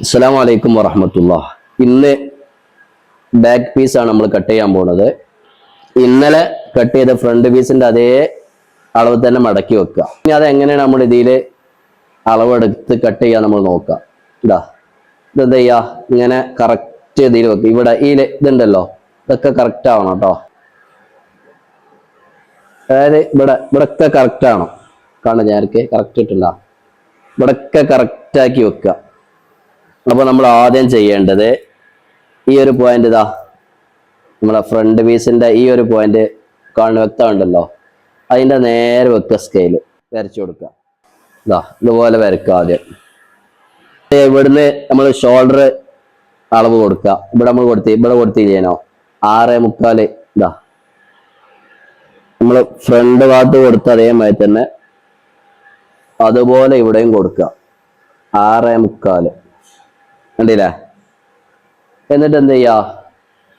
അസ്സലാമു അലൈക്കും വറഹ്മത്തുള്ളാഹ്. ഇന്ന് ബാക്ക് പീസാണ് നമ്മൾ കട്ട് ചെയ്യാൻ പോണത്. ഇന്നലെ കട്ട് ചെയ്ത ഫ്രണ്ട് പീസിന്റെ അതേ അളവ് തന്നെ മടക്കി വെക്കുക. ഇനി അത് എങ്ങനെയാണ് നമ്മൾ ഇതിൽ അളവെടുത്ത് കട്ട് ചെയ്യാൻ നമ്മൾ നോക്കുക. ഇതെന്താ ചെയ്യാ, ഇങ്ങനെ കറക്റ്റ് ഇതിൽ വെക്കുക. ഇവിടെ ഈ ഇതുണ്ടല്ലോ, ഇതൊക്കെ കറക്റ്റ് ആവണം കേട്ടോ. അതായത് ഇവിടൊക്കെ കറക്റ്റ് ആണോ കാണുക, ഞാനൊക്കെ കറക്റ്റ് ഇട്ടില്ല, ഇവിടൊക്കെ കറക്റ്റ് ആക്കി വെക്കുക. അപ്പൊ നമ്മൾ ആദ്യം ചെയ്യേണ്ടത് ഈ ഒരു പോയിന്റ് നമ്മളെ ഫ്രണ്ട് പീസിന്റെ ഈ ഒരു പോയിന്റ് കാണുന്ന വ്യക്തമുണ്ടല്ലോ, അതിന്റെ നേരെ വെക്കുക, സ്കെയില് വരച്ചു കൊടുക്കുക. ഇതുപോലെ വരക്കുക. ആദ്യം ഇവിടുന്ന് നമ്മൾ ഷോൾഡർ അളവ് കൊടുക്കുക. ഇവിടെ കൊടുത്തില്ലേനോ 6.75. നമ്മൾ ഫ്രണ്ട് ഭാഗത്ത് കൊടുത്ത അതേമാതിരി തന്നെ അതുപോലെ ഇവിടെയും കൊടുക്കുക 6.75. കണ്ടില്ലേ? എന്നിട്ട് എന്ത് ചെയ്യാ,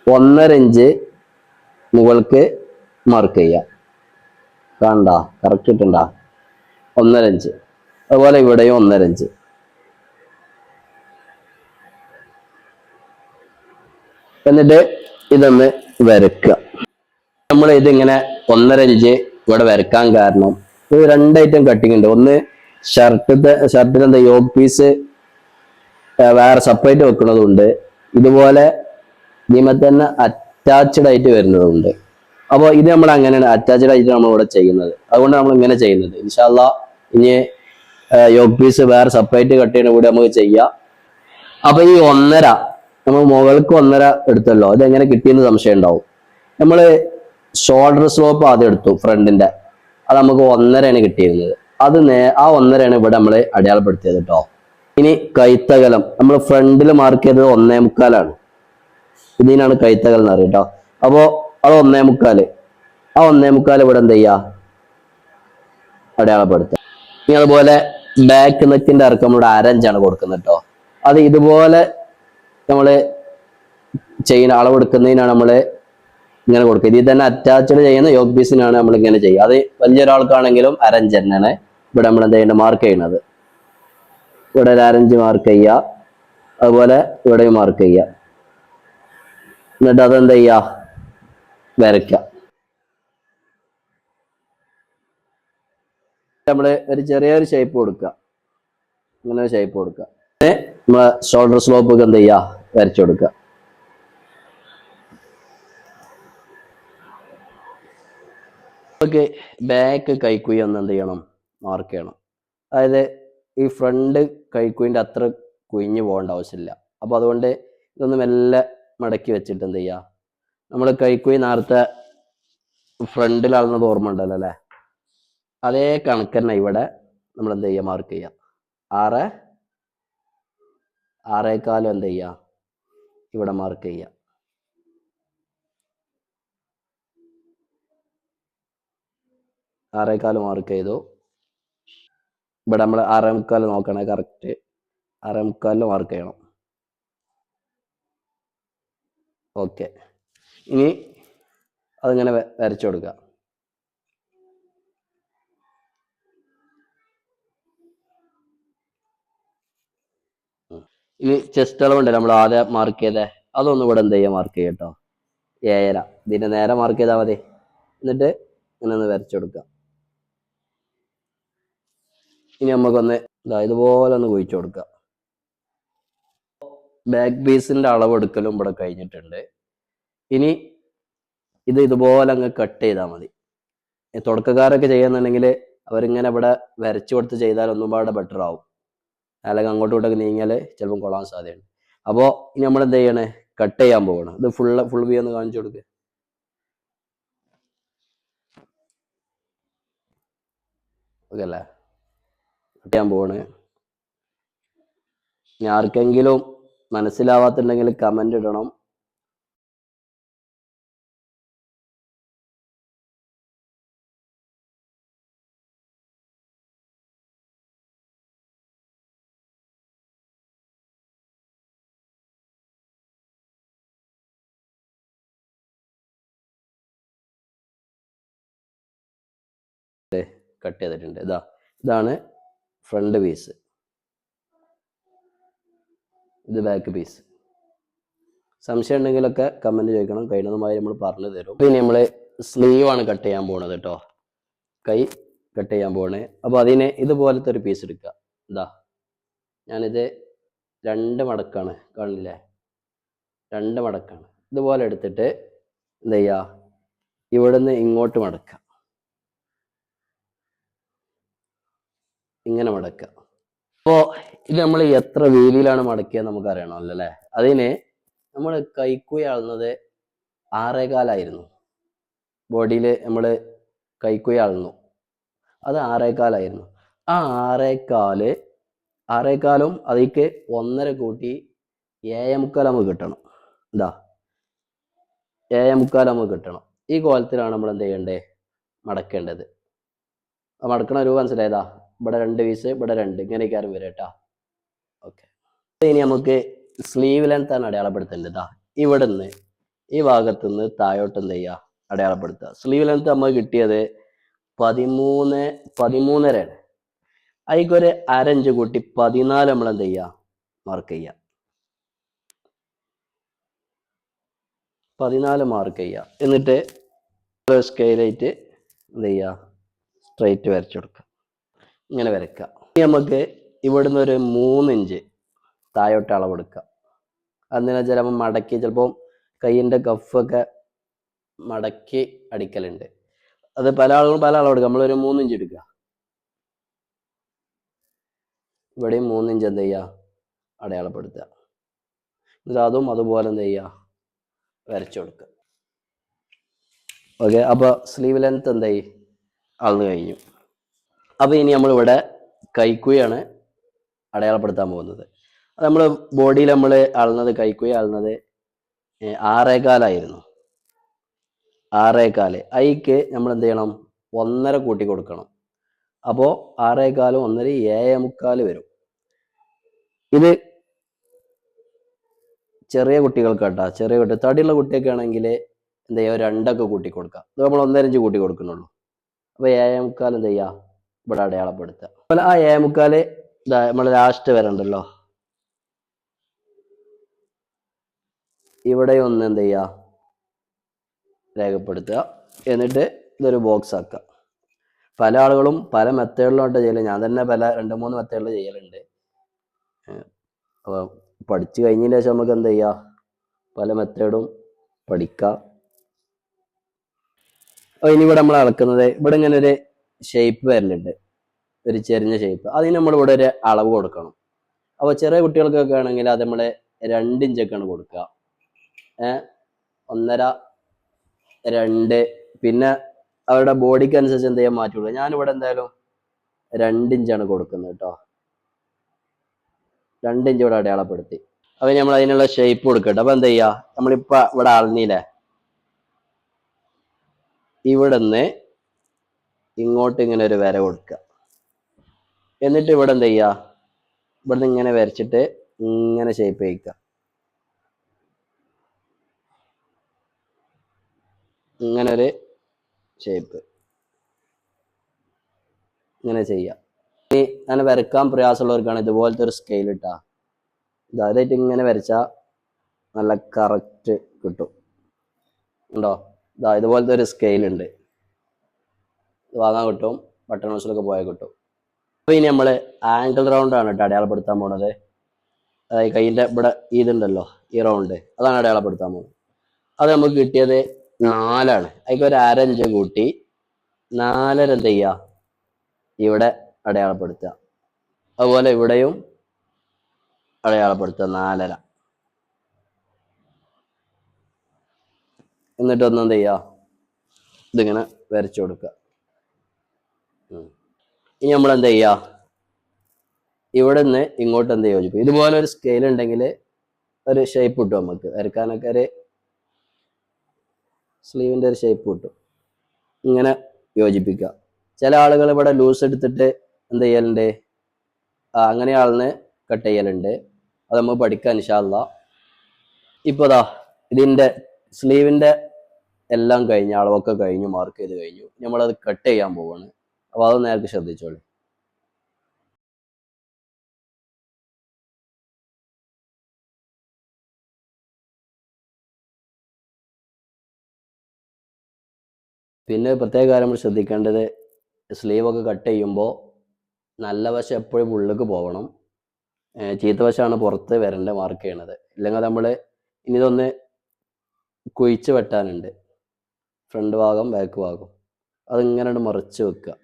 1.5 ഇഞ്ച് മുകൾക്ക് മാർക്ക് ചെയ്യാം. കണ്ട കറക്റ്റ് ഇട്ടുണ്ട 1.5 ഇഞ്ച്. അതുപോലെ ഇവിടെയും 1.5 ഇഞ്ച്. എന്നിട്ട് ഇതൊന്ന് വരക്കുക. നമ്മൾ ഇതിങ്ങനെ 1.5 ഇഞ്ച് ഇവിടെ വരക്കാൻ കാരണം ഇത് 2 ഐറ്റം കട്ടിങ് ഉണ്ട്. ഒന്ന് ഷർട്ടിൽ എന്താ യോഗ് പീസ് വേറെ സെപ്പറേറ്റ് വെക്കുന്നതുണ്ട്, ഇതുപോലെ ഇതിമേ തന്നെ അറ്റാച്ച്ഡ് ആയിട്ട് വരുന്നതുണ്ട്. അപ്പോൾ ഇത് നമ്മൾ അങ്ങനെയാണ് അറ്റാച്ച്ഡ് ആയിട്ട് നമ്മൾ ഇവിടെ ചെയ്യുന്നത്. അതുകൊണ്ട് നമ്മൾ ഇങ്ങനെ ചെയ്യുന്നത്. ഇൻഷാ അല്ലാഹ് ഇനി യോഗ് പീസ് വേറെ സെപ്പറേറ്റ് കട്ട് ചെയ്യുന്ന കൂടി നമുക്ക് ചെയ്യാം. അപ്പൊ ഈ 1.5 നമ്മൾ മുകൾക്ക് 1.5 എടുത്തല്ലോ, അതെങ്ങനെ കിട്ടിയെന്ന് സംശയം ഉണ്ടാവും. നമ്മൾ ഷോൾഡർ സ്ലോപ്പ് ആദ്യം എടുത്തു ഫ്രണ്ടിന്റെ, അത് നമുക്ക് 1.5 കിട്ടിയിരുന്നത്. ആ 1.5 ഇവിടെ നമ്മൾ അടയാളപ്പെടുത്തിയത് കേട്ടോ. ഇനി കൈത്തകലം നമ്മൾ ഫ്രണ്ടിൽ മാർക്ക് ചെയ്തത് 1.25. ഇതിനാണ് കൈത്തകൽ എന്ന് അറിയാം കേട്ടോ. അപ്പോ അത് 1.25. ആ 1.25 ഇവിടെ എന്ത് ചെയ്യാ, അടയാളപ്പെടുത്തുക. ഇനി അതുപോലെ ബാക്ക് നെക്കിന്റെ ഇറക്കം നമ്മുടെ 1/2 ഇഞ്ചാണ് കൊടുക്കുന്നത് കേട്ടോ. അത് ഇതുപോലെ നമ്മള് ചെയ്യുന്ന അളവെടുക്കുന്നതിനാണ് നമ്മള് ഇങ്ങനെ കൊടുക്കുക. ഇതിൽ തന്നെ അറ്റാച്ച്ഡ് ചെയ്യുന്ന യോഗ് പീസിനാണ് നമ്മൾ ഇങ്ങനെ ചെയ്യുക. അത് വലിയൊരാൾക്കാണെങ്കിലും 1/2 ഇഞ്ച് തന്നെയാണ് ഇവിടെ നമ്മൾ എന്ത് ചെയ്യുന്നത്, മാർക്ക് ചെയ്യുന്നത്. ഇവിടെ ഒരു 1/2 ഇഞ്ച് മാർക്ക് ചെയ്യുക, അതുപോലെ ഇവിടെയും മാർക്ക് ചെയ്യുക. എന്നിട്ട് അതെന്ത് ചെയ്യുക, വരയ്ക്കുക. നമ്മള് ഒരു ചെറിയൊരു ഷേപ്പ് കൊടുക്കുക, ഇങ്ങനെ ഷേപ്പ് കൊടുക്കുക. നമ്മളെ ഷോൾഡർ സ്ലോപ്പ് ഒക്കെ എന്ത് ചെയ്യുക, വരച്ചു കൊടുക്കുക. നമുക്ക് ബാക്ക് കൈക്കുഴി ഒന്ന് എന്ത് ചെയ്യണം, മാർക്ക് ചെയ്യണം. അതായത് ഈ ഫ്രണ്ട് കൈക്കുഴിൻ്റെ അത്ര കുഴിഞ്ഞു പോകേണ്ട ആവശ്യമില്ല. അപ്പോൾ അതുകൊണ്ട് ഇതൊന്ന് മെല്ലെ മടക്കി വെച്ചിട്ട് എന്ത് ചെയ്യുക, നമ്മൾ കൈക്കുഴി നേരത്തെ ഫ്രണ്ടിൽ അളന്നത് ഓർമ്മ ഉണ്ടല്ലോ അല്ലേ, അതേ കണക്ക് തന്നെ ഇവിടെ നമ്മൾ എന്ത് ചെയ്യുക, മാർക്ക് ചെയ്യുക. 6.25 എന്ത് ചെയ്യുക, ഇവിടെ മാർക്ക് ചെയ്യുക. 6.25 മാർക്ക് ചെയ്തു. ഇവിടെ നമ്മൾ 6.25 നോക്കണേ, കറക്റ്റ് 6.25 മാർക്ക് ചെയ്യണം. ഓക്കെ. ഇനി അതിങ്ങനെ വരച്ചു കൊടുക്കുക. ഇനി ചെസ്റ്റ് അളവുണ്ട് നമ്മൾ ആദ്യം മാർക്ക് ചെയ്തേ, അതൊന്നും ഇവിടെ എന്ത് ചെയ്യുക, മാർക്ക് ചെയ്യാം കേട്ടോ. 7.5 ഇതിന്റെ നേരെ മാർക്ക് ചെയ്താൽ മതി. എന്നിട്ട് ഇങ്ങനെ ഒന്ന് വരച്ചു കൊടുക്കുക. ഇനി നമുക്കൊന്ന് ഇതുപോലെ ഒന്ന് കുഴിച്ചു കൊടുക്കുക. ബാക്ക് പീസിന്റെ അളവ് എടുക്കലും ഇവിടെ കഴിഞ്ഞിട്ടുണ്ട്. ഇനി ഇതുപോലെ അങ്ങ് കട്ട് ചെയ്താൽ മതി. തുടക്കക്കാരൊക്കെ ചെയ്യുന്നുണ്ടെങ്കിൽ അവരിങ്ങനെ ഇവിടെ വരച്ചു കൊടുത്ത് ചെയ്താൽ ഒന്നും പാടെ ബെറ്റർ ആവും. അല്ലെങ്കിൽ അങ്ങോട്ടും ഇങ്ങോട്ടൊക്കെ നീങ്ങിയാൽ ചിലപ്പം കൊള്ളാൻ സാധ്യതയുണ്ട്. അപ്പോൾ ഇനി നമ്മൾ എന്ത് ചെയ്യണേ, കട്ട് ചെയ്യാൻ പോകണം. ഇത് ഫുൾ വ്യൂ ഒന്ന് കാണിച്ചു കൊടുക്കുക. ഓക്കെ അല്ലേ? കട്ട് ചെയ്യാൻ പോവാണ്. ഇനി ആർക്കെങ്കിലും മനസ്സിലാവാത്തുണ്ടെങ്കിൽ കമന്റ് ഇടണം. കട്ട് ചെയ്തിട്ടുണ്ട്. ഇതാണ് ഫ്രണ്ട് പീസ്. ഇത് ബാക്ക് പീസ്. സംശയം ഉണ്ടെങ്കിലൊക്കെ കമന്റ് ചോദിക്കണം, കഴിയുന്നതുമായി നമ്മൾ പറഞ്ഞു തരും. പിന്നെ നമ്മൾ സ്ലീവ് ആണ് കട്ട് ചെയ്യാൻ പോണത് കേട്ടോ, കൈ കട്ട് ചെയ്യാൻ പോണേ. അപ്പോൾ അതിന് ഇതുപോലത്തെ ഒരു പീസ് എടുക്കുക. ഇതാ ഞാനിത് 2 മടക്കാണ്, കാണില്ലേ, 2 മടക്കാണ്. ഇതുപോലെ എടുത്തിട്ട് എന്ത് ചെയ്യുക, ഇവിടുന്ന് ഇങ്ങോട്ട് മടക്കുക, ഇങ്ങനെ മടക്കുക. അപ്പോൾ ഇത് നമ്മൾ എത്ര വീതിയിലാണ് മടക്കിയത് നമുക്ക് അറിയണമല്ലോ അല്ലേ. അതിന് നമ്മൾ കൈക്കുഴി അളന്നത് 6.25 ബോഡിയിൽ നമ്മൾ കൈക്കുഴി അളന്നു, അത് 6.25. ആ 6.25 അതിക്ക് 1.5 കൂട്ടി 7.25 നമുക്ക് കിട്ടണം. എന്താ 7.25 നമുക്ക് കിട്ടണം. ഈ കോലത്തിലാണ് നമ്മൾ എന്ത് ചെയ്യേണ്ടത്, മടക്കേണ്ടത്. മടക്കണ രൂപ മനസ്സിലായതാ, ഇവിടെ 2 പീസ്, ഇവിടെ 2, ഇങ്ങനെയൊക്കെ വരും കേട്ടോ. ഓക്കെ, ഇനി നമുക്ക് സ്ലീവ് ലെങ്ത് ആണ് അടയാളപ്പെടുത്തേണ്ടത്. ഇവിടുന്ന് ഈ ഭാഗത്തുനിന്ന് താഴോട്ട് എന്ത് ചെയ്യുക, അടയാളപ്പെടുത്തുക. സ്ലീവ് ലെങ്ത് നമുക്ക് കിട്ടിയത് 13.5 ആണ്. അതിക്കൊരു 1/2 ഇഞ്ച് കൂട്ടി 14 നമ്മൾ എന്ത് ചെയ്യുക, മാർക്ക് ചെയ്യുക. 14 മാർക്ക് ചെയ്യുക. എന്നിട്ട് സ്കെയിലായിട്ട് എന്ത് ചെയ്യുക, സ്ട്രൈറ്റ് വരച്ചു കൊടുക്കുക, ഇങ്ങനെ വരയ്ക്കുക. ഇനി നമുക്ക് ഇവിടുന്ന് ഒരു 3 ഇഞ്ച് താഴോട്ട് അളവെടുക്കുക. അതിനെ ചിലപ്പോൾ മടക്കി, ചിലപ്പോൾ കൈയിൻ്റെ കഫൊക്കെ മടക്കി അടിക്കലുണ്ട്. അത് പല ആളുകളും പല അളവെടുക്കുക. നമ്മളൊരു 3 ഇഞ്ച് എടുക്കുക. ഇവിടെയും 3 ഇഞ്ച് എന്ത് ചെയ്യുക, അടയാളപ്പെടുത്തുക. എന്നിട്ട് അതും അതുപോലെ എന്ത് ചെയ്യുക, വരച്ചു കൊടുക്കുക. ഓക്കെ, അപ്പോൾ സ്ലീവ് ലെങ്ത് എന്തായി, അളന്ന് കഴിഞ്ഞു. അപ്പോൾ ഇനി നമ്മളിവിടെ കൈക്കുഴിയാണ് അടയാളപ്പെടുത്താൻ പോകുന്നത്. അത് നമ്മൾ ബോഡിയിൽ നമ്മൾ അളന്നത്, കൈക്കുഴി അളന്നത് 6.25 6.25. അതിക്ക് നമ്മൾ എന്ത് ചെയ്യണം, 1.5 കൂട്ടി കൊടുക്കണം. അപ്പോൾ 6.25 1.5 7.25 വരും. ഇത് ചെറിയ കുട്ടികൾക്ക് കേട്ടോ, ചെറിയ കുട്ടി, തടിയുള്ള കുട്ടിയൊക്കെ ആണെങ്കിൽ എന്ത് ചെയ്യുക, 2 കൂട്ടി കൊടുക്കുക. ഇത് നമ്മൾ 1.5 ഇഞ്ച് കൂട്ടി കൊടുക്കുന്നുള്ളൂ. അപ്പോൾ 7.25 എന്ത് ചെയ്യുക, ഇവിടെ അടയാളപ്പെടുത്തുക. അതുപോലെ ആ 7.25 നമ്മൾ ലാസ്റ്റ് വരണ്ടല്ലോ, ഇവിടെ ഒന്ന് എന്ത് ചെയ്യുക, രേഖപ്പെടുത്തുക. എന്നിട്ട് ഇതൊരു ബോക്സ് ആക്കുക. പല ആളുകളും പല മെത്തേഡിലോട്ട് ചെയ്യല്, ഞാൻ തന്നെ പല 2-3 മെത്തേഡിൽ ചെയ്യലുണ്ട്. അപ്പോൾ പഠിച്ചു കഴിഞ്ഞതിന് ശേഷം നമുക്ക് എന്ത് ചെയ്യുക, പല മെത്തേഡും പഠിക്കാം. അപ്പോൾ ഇനി ഇവിടെ നമ്മൾ അളക്കുന്നത്, ഇവിടെ ഇങ്ങനെ ഒരു ഷേപ്പ് വരലുണ്ട്, ഒരു ചെരിഞ്ഞ ഷേപ്പ്. അതിന് നമ്മളിവിടെ ഒരു അളവ് കൊടുക്കണം. അപ്പോൾ ചെറിയ കുട്ടികൾക്കൊക്കെ ആണെങ്കിൽ അത് നമ്മൾ 2 ഇഞ്ചൊക്കെയാണ് കൊടുക്കുക. 1.5 2, പിന്നെ അവരുടെ ബോഡിക്ക് അനുസരിച്ച് എന്ത് ചെയ്യാൻ മാറ്റുള്ളൂ. ഞാനിവിടെ എന്തായാലും 2 ഇഞ്ചാണ് കൊടുക്കുന്നത് കേട്ടോ. 2 ഇഞ്ച് ഇവിടെ അടയാളപ്പെടുത്തി. അപ്പോൾ നമ്മൾ അതിനുള്ള ഷേപ്പ് കൊടുക്കട്ടെ. അപ്പോൾ എന്ത് ചെയ്യുക, നമ്മളിപ്പോൾ ഇവിടെ അളന്നില്ലേ, ഇവിടെ നിന്ന് ഇങ്ങോട്ട് ഇങ്ങനെ ഒരു വര കൊടുക്കുക. എന്നിട്ട് ഇവിടെ എന്ത് ചെയ്യുക, ഇവിടുന്ന് ഇങ്ങനെ വരച്ചിട്ട് ഇങ്ങനെ ഷേപ്പ് ചെയ്യിക്കുക. ഇങ്ങനെ ഒരു ഷേപ്പ് ഇങ്ങനെ ചെയ്യുക. ഇനി അങ്ങനെ വരക്കാൻ പ്രയാസമുള്ളവർക്കാണ് ഇതുപോലത്തെ ഒരു സ്കെയിൽ ഇട്ടാ, അതായത് ഇങ്ങനെ വരച്ചാൽ നല്ല കറക്റ്റ് കിട്ടും. ഉണ്ടോ, ഇതുപോലത്തെ ഒരു സ്കെയിൽ ഉണ്ട്, വാങ്ങാൻ കിട്ടും, ബട്ടൺ ഹൗസിലൊക്കെ പോയാൽ കിട്ടും. അപ്പോൾ ഇനി നമ്മൾ ആംഗിൾ റൗണ്ട് ആണ് കേട്ടോ അടയാളപ്പെടുത്താൻ പോണത്. അതായത് കൈയിൻ്റെ ഇവിടെ ഇതുണ്ടല്ലോ, ഈ റൗണ്ട്, അതാണ് അടയാളപ്പെടുത്താൻ പോകുന്നത്. അത് നമുക്ക് കിട്ടിയത് 4 ആണ്. അതിലേക്ക് ഒരു 1/2 ഇഞ്ച് കൂട്ടി 4.5 എന്ത് ചെയ്യുക, ഇവിടെ അടയാളപ്പെടുത്തുക. അതുപോലെ ഇവിടെയും അടയാളപ്പെടുത്തുക 4.5. എന്നിട്ടൊന്നും എന്ത് ചെയ്യുക, ഇതിങ്ങനെ വരച്ചു കൊടുക്കുക. ഇനി നമ്മൾ എന്ത് ചെയ്യുക, ഇവിടെ നിന്ന് ഇങ്ങോട്ട് എന്ത് യോജിപ്പിക്കും. ഇതുപോലെ ഒരു സ്കെയിൽ ഉണ്ടെങ്കിൽ ഒരു ഷേപ്പ് കിട്ടും നമുക്ക് വരക്കാനൊക്കെ, ഒരു സ്ലീവിൻ്റെ ഒരു ഷേപ്പ് കിട്ടും. ഇങ്ങനെ യോജിപ്പിക്കുക. ചില ആളുകൾ ഇവിടെ ലൂസ് എടുത്തിട്ട് എന്ത് ചെയ്യലുണ്ട്, അങ്ങനെ ആളിന് കട്ട് ചെയ്യലുണ്ട്. അത് നമ്മൾ പഠിക്കാൻ ഇൻഷാ അല്ലാഹ്. ഇപ്പോൾ ഇതിൻ്റെ സ്ലീവിൻ്റെ എല്ലാം കഴിഞ്ഞ അളവൊക്കെ കഴിഞ്ഞു, മാർക്ക് ചെയ്ത് കഴിഞ്ഞു. നമ്മളത് കട്ട് ചെയ്യാൻ പോവാണ്. അപ്പോൾ അത് നേരത്തെ ശ്രദ്ധിച്ചോളൂ. പിന്നെ പ്രത്യേക കാര്യം നമ്മൾ ശ്രദ്ധിക്കേണ്ടത്, സ്ലീവൊക്കെ കട്ട് ചെയ്യുമ്പോൾ നല്ല വശം എപ്പോഴും ഉള്ളിലേക്ക് പോകണം, ചീത്ത വശമാണ് പുറത്ത് വരേണ്ട മാർക്ക് ചെയ്യണത്. ഇല്ലെങ്കിൽ നമ്മൾ ഇനി ഇതൊന്ന് കുഴിച്ച് വെട്ടാനുണ്ട്, ഫ്രണ്ട് ഭാഗം ബാക്ക് ഭാഗം, അതിങ്ങനെ മറിച്ച് വെക്കുക.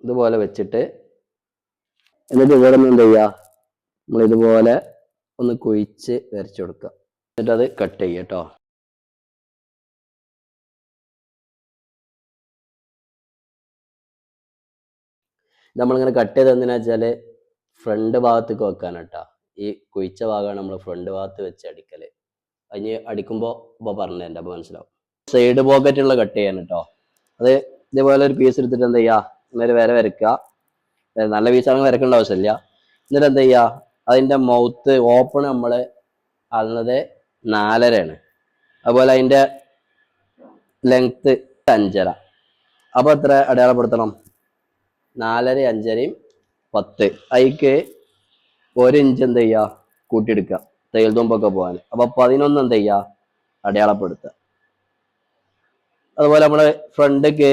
ഇതുപോലെ വെച്ചിട്ട് എന്നിട്ട് ഇവിടെ നിന്ന് എന്ത് ചെയ്യുക, നമ്മളിതുപോലെ ഒന്ന് കുഴിച്ച് വരച്ചു കൊടുക്കുക. എന്നിട്ട് അത് കട്ട് ചെയ്യുക കേട്ടോ. നമ്മളിങ്ങനെ കട്ട് ചെയ്ത് എന്തിനാ വെച്ചാൽ ഫ്രണ്ട് ഭാഗത്തേക്ക് വെക്കാനാണ് കേട്ടോ. ഈ കുഴിച്ച ഭാഗമാണ് നമ്മൾ ഫ്രണ്ട് ഭാഗത്ത് വെച്ച് അടിക്കൽ. അതിന് അടിക്കുമ്പോൾ ഇപ്പോൾ പറഞ്ഞു എൻ്റെ അപ്പോൾ മനസ്സിലാവും. സൈഡ് പോക്കറ്റുള്ള കട്ട് ചെയ്യാൻ കേട്ടോ. അത് ഇതേപോലെ ഒരു പീസ് എടുത്തിട്ട് എന്ത് ചെയ്യുക, ഇന്നൊരു വര വരയ്ക്കുക. നല്ല പീസാണെങ്കിൽ വരക്കേണ്ട ആവശ്യമില്ല. എന്നിട്ട് എന്ത് ചെയ്യുക, അതിൻ്റെ മൗത്ത് ഓപ്പൺ നമ്മൾ അളന്നത് 4.5 അതുപോലെ അതിൻ്റെ ലെങ്ത്ത് 5.5. അപ്പോൾ എത്ര അടയാളപ്പെടുത്തണം? 4.5 5.5 10. അതിക്ക് 1 ഇഞ്ച് എന്ത് ചെയ്യുക, കൂട്ടിയെടുക്കുക തയ്യൽ തുമ്പൊക്കെ പോകാൻ. അപ്പോൾ 11 എന്ത് ചെയ്യുക, അടയാളപ്പെടുത്തുക. അതുപോലെ നമ്മൾ ഫ്രണ്ടിക്ക്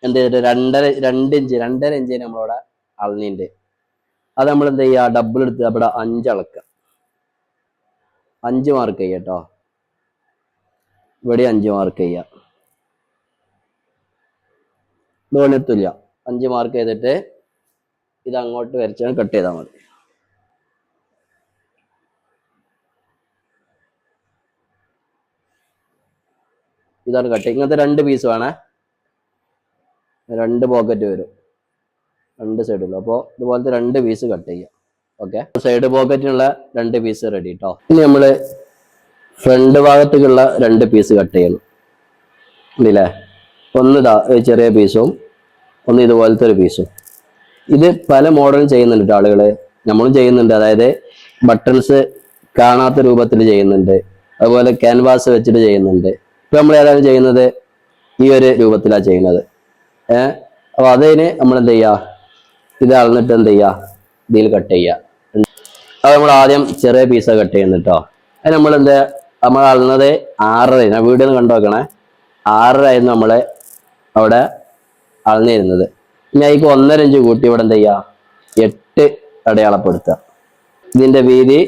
എന്ത് ചെയ്തിട്ട് 2 ഇഞ്ച് നമ്മളവിടെ അളന്നിണ്ട്. അത് നമ്മൾ എന്ത് ചെയ്യുക, ഡബിൾ എടുത്ത് അവിടെ 5 അളക്കുക. 5 മാർക്ക് ചെയ്യുക കേട്ടോ. ഇവിടെ 5 മാർക്ക് ചെയ്യുക. ഇത് പണിയെത്തില്ല. 5 മാർക്ക് ചെയ്തിട്ട് ഇത് അങ്ങോട്ട് വരച്ചാൽ കട്ട് ചെയ്താൽ മതി. ഇതാണ് കട്ട്. ഇങ്ങനത്തെ 2 പീസ് വേണേ, 2 പോക്കറ്റ് വരും 2 സൈഡിലും. അപ്പോൾ ഇതുപോലത്തെ 2 പീസ് കട്ട് ചെയ്യാം. ഓക്കെ, സൈഡ് പോക്കറ്റിനുള്ള 2 പീസ് റെഡി കേട്ടോ. ഇനി നമ്മൾ ഫ്രണ്ട് ഭാഗത്തേക്കുള്ള 2 പീസ് കട്ട് ചെയ്യണം. ഇല്ലേ, ഒന്ന് ചെറിയ പീസും ഒന്ന് ഇതുപോലത്തെ ഒരു പീസും. ഇത് പല മോഡലും ചെയ്യുന്നുണ്ട് കേട്ടോ ആളുകൾ, നമ്മളും ചെയ്യുന്നുണ്ട്. അതായത് ബട്ടൺസ് കാണാത്ത രൂപത്തിൽ ചെയ്യുന്നുണ്ട്, അതുപോലെ ക്യാൻവാസ് വെച്ചിട്ട് ചെയ്യുന്നുണ്ട്. ഇപ്പം നമ്മൾ ഏതാണ് ചെയ്യുന്നത്, ഈ ഒരു രൂപത്തിലാണ് ചെയ്യുന്നത്. അപ്പോൾ അതിന് നമ്മൾ എന്ത് ചെയ്യുക, ഇത് അളന്നിട്ട് എന്ത് ചെയ്യുക, ഇതിൽ കട്ട് ചെയ്യുക. അത് നമ്മൾ ആദ്യം ചെറിയ പീസാണ് കട്ട് ചെയ്യുന്നത് കേട്ടോ. അത് നമ്മൾ നമ്മൾ അളന്നത് 6.5. ഞാൻ വീഡിയോ ഒന്ന് കണ്ടു നോക്കണേ. 6.5 നമ്മൾ അവിടെ അളന്നിരുന്നത്. ഇനി അതിക്ക് 1.5 ഇഞ്ച് കൂട്ടി ഇവിടെ എന്ത് ചെയ്യുക, 8 അടയാളപ്പെടുത്തുക. ഇതിൻ്റെ വീതി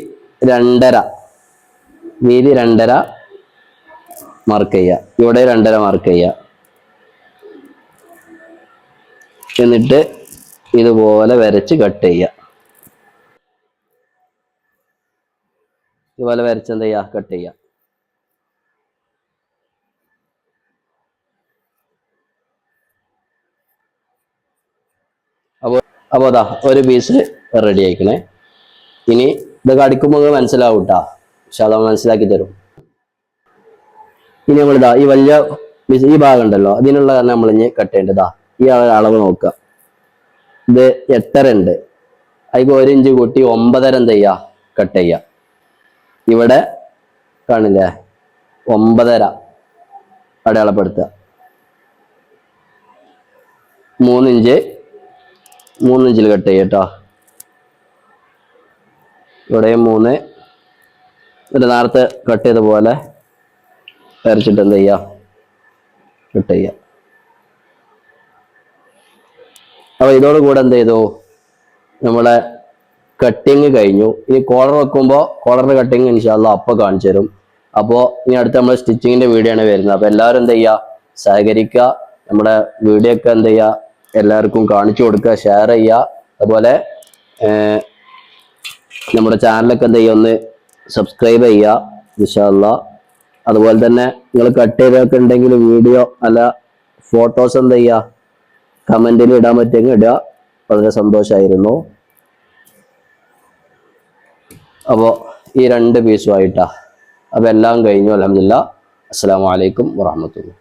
2.5 മാർക്ക് ചെയ്യുക. ഇവിടെ 2.5 മാർക്ക് ചെയ്യുക. എന്നിട്ട് ഇതുപോലെ വരച്ച് കട്ട് ചെയ്യുക. ഇതുപോലെ വരച്ച് എന്ത് ചെയ്യുക, കട്ട് ചെയ്യുക. അപ്പോൾ അതാ ഒരു പീസ് റെഡി ആയിക്കണേ. ഇനി ഇതൊക്കെ അടിക്കുമ്പോൾ മനസ്സിലാവും കേട്ടോ, പക്ഷെ അത് മനസ്സിലാക്കി തരും. ഇനി നമ്മളിതാ ഈ വലിയ പീസ്, ഈ ഭാഗം ഉണ്ടല്ലോ, അതിനുള്ള കാരണം നമ്മൾ ഇനി കട്ട് ചെയ്യേണ്ടതാ. ഈ അളവ് നോക്കുക, ഇത് 8.5 ഉണ്ട്. അതിക്ക് 1 ഇഞ്ച് കൂട്ടി 9.5 എന്ത് ചെയ്യുക, കട്ട് ചെയ്യുക. ഇവിടെ കാണില്ലേ, 9.5 അടയാളപ്പെടുത്തുക. 3 ഇഞ്ചിൽ കട്ട് ചെയ്യുക കേട്ടോ. ഇവിടെയും 3. എന്നിട്ട് നേരത്തെ കട്ട് ചെയ്ത പോലെ വരച്ചിട്ട് എന്ത് ചെയ്യുക, കട്ട് ചെയ്യുക. അപ്പോൾ ഇതോടുകൂടെ എന്ത് ചെയ്തു, നമ്മളെ കട്ടിങ് കഴിഞ്ഞു. ഇനി കോളർ വെക്കുമ്പോൾ കോളറിന്റെ കട്ടിങ് ഇൻഷാ അല്ലാഹ് അപ്പോൾ കാണിച്ചു തരും. അപ്പോൾ ഇനി അടുത്ത നമ്മൾ സ്റ്റിച്ചിങ്ങിന്റെ വീഡിയോ ആണ് വരുന്നത്. അപ്പോൾ എല്ലാവരും എന്ത് ചെയ്യുക, സഹകരിക്കുക. നമ്മുടെ വീഡിയോ ഒക്കെ എന്ത് ചെയ്യുക, എല്ലാവർക്കും കാണിച്ചു കൊടുക്കുക, ഷെയർ ചെയ്യുക. അതുപോലെ നമ്മുടെ ചാനലൊക്കെ എന്ത് ചെയ്യുക, ഒന്ന് സബ്സ്ക്രൈബ് ചെയ്യുക ഇൻഷാ അല്ലാഹ്. അതുപോലെ തന്നെ നിങ്ങൾ കട്ട് ചെയ്തൊക്കെ ഉണ്ടെങ്കിൽ വീഡിയോ അല്ല ഫോട്ടോസ് എന്ത് ചെയ്യുക, കമന്റിൽ ഇടാൻ പറ്റുമെങ്കിൽ ഇടുക. വളരെ സന്തോഷമായിരുന്നു. അപ്പോൾ ഈ 2 പീസുമായിട്ടാ. അപ്പോൾ എല്ലാം കഴിഞ്ഞു. അൽഹംദുലില്ലാഹ്. അസ്സലാമു അലൈക്കും വറഹ്മത്തുള്ളാഹി.